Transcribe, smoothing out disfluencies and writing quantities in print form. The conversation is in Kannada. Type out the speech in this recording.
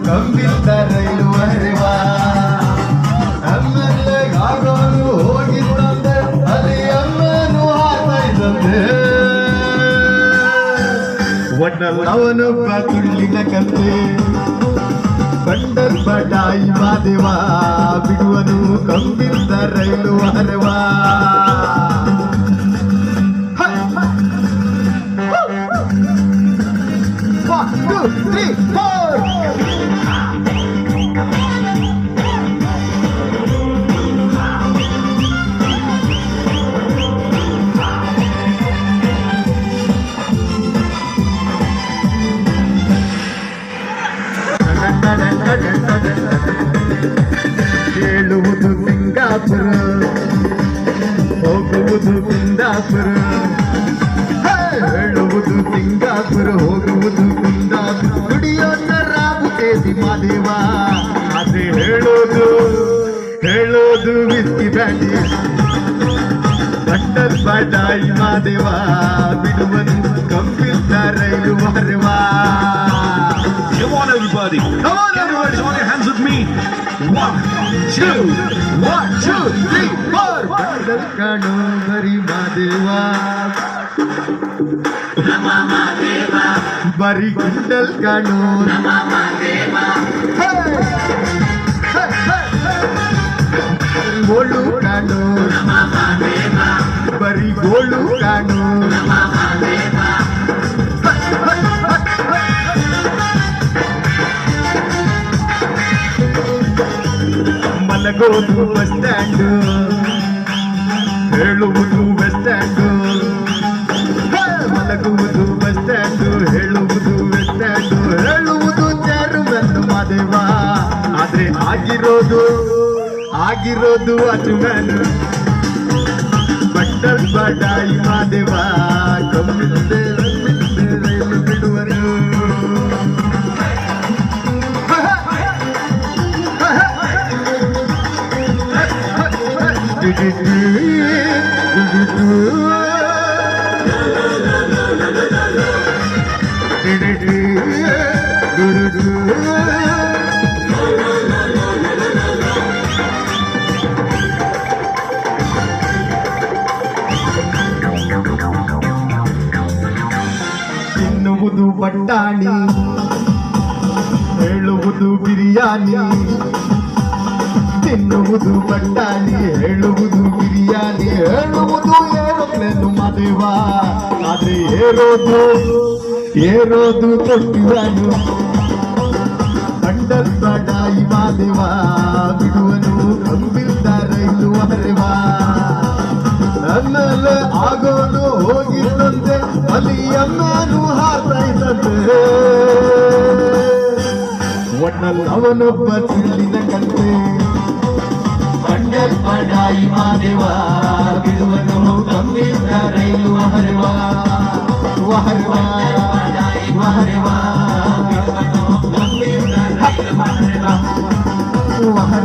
ಕಂಬಿದ್ದ ರೈಲು ಹರಿವಾ ಆಗೋನು ಹೋಗಿದ್ದಂತೆ ಅಲ್ಲಿ ಅಮ್ಮನು ಹಾರ್ತಾ ಇದ್ದಂತೆ ಒಟ್ಟಲ್ಲಿ ಅವನೊಬ್ಬ ತುಳ್ಳಿನ ಕಂತೆ ಬಂಡಲ್ ಬಡಾಯಿ ಮಾದೇವ ಬಿಡುವನು ಕಂಬಿದ್ದ ರೈಲು ಹರವಾ ಹೇಳುವುದು ಸಿಂಗಾಪುರ ಹೋಗುವುದು ಕುಂದಾಪುರ ಹೇಳುವುದು ಸಿಂಗಾಪುರ ಹೋಗುವುದು ಕುಂದಾಪುರ ದುಡಿಯೋನ್ನ ರಾಮು ಕೇಸಿ ಮಾದೇವ ಆದ್ರೆ ಹೇಳೋದು ವಿಸ್ಕಿ ಬ್ಯಾಂಡಿ ಬಂಡಲ್ ಬಡಾಯಿ ಮಾದೇವ ಬಿಡುವನು ಕಂಬಿದ್ದ ರೈಲು ಹರವಾ. Come on, everybody. Come on, everybody. Join your hands with me. 1, 2, 1, 2, 3, 4. Bundle ಕಾಣೋ ಬರಿ ಮಾದೇವ ಬರಿ ಗುಂಡಲ್ ಕಾಣೋ ಗೋಳು ಕಾಣೋ ಬರಿ ಗೋಳು ಕಾಣೋ ಮಲಗೋದು ಬಸ್ ಸ್ಟ್ಯಾಂಡು ಹೇಳುವುದು ಬಸ್ ಸ್ಟ್ಯಾಂಡು ಮಲಗುವುದು ಬಸ್ ಸ್ಟ್ಯಾಂಡು ಹೇಳುವುದು ಬಸ್ ಸ್ಟ್ಯಾಂಡು ಹೇಳುವುದು ಚೇರ್ಮನ್ ಮಾದೇವ ಆದ್ರೆ ಆಗಿರೋದು ಅಚುಮನ್ ಬಂಡಲ್ ಬಡಾಯಿ ಮಾದೇವ ಕಂಬಿದ್ದ ರೈಲು ಬಿಡುವನು ತಿನ್ನುವುದು ಬಟ್ಟಾಣಿ ಹೇಳುವುದು ಬಿರಿಯಾನಿ ತಿನ್ನುವುದು ಬಟ್ಟಾಣಿ ಹೇಳುವುದು ಬಿರಿಯಾನಿ ಹೇಳುವುದು ಏರೋಪ್ಲೇನು ಮಾದೇವ ಆದ್ರೆ ಏರೋದು ತೊಟ್ಟಿವನು ಬಂಡಲ್ ಬಡಾಯಿ ಮಾದೇವ ಬಿಡುವನು ಕಂಬಿದ್ದ ರೈಲು ಹರವಾ ನನ್ನಲ್ಲಿ ಆಗೋನು ಹೋಗಿದ್ದಂತೆ ಅಲ್ಲಿ ಅಮ್ಮನು ಹಾರ್ತಾ ಇದ್ದಂತೆ ಒಟ್ಟಲ್ಲಿ ಅವನೊಬ್ಬ ಚಿಲ್ಲಿನ ಕಂತೆ ಬಂಡಲ್ ಬಡಾಯಿ ಮಾದೇವ ಬಿಡುವನು ಕಂಬಿದ್ದ ರೈಲು ಹರವಾ ವಹರವಾ ವಹರವಾ ವಹರವಾ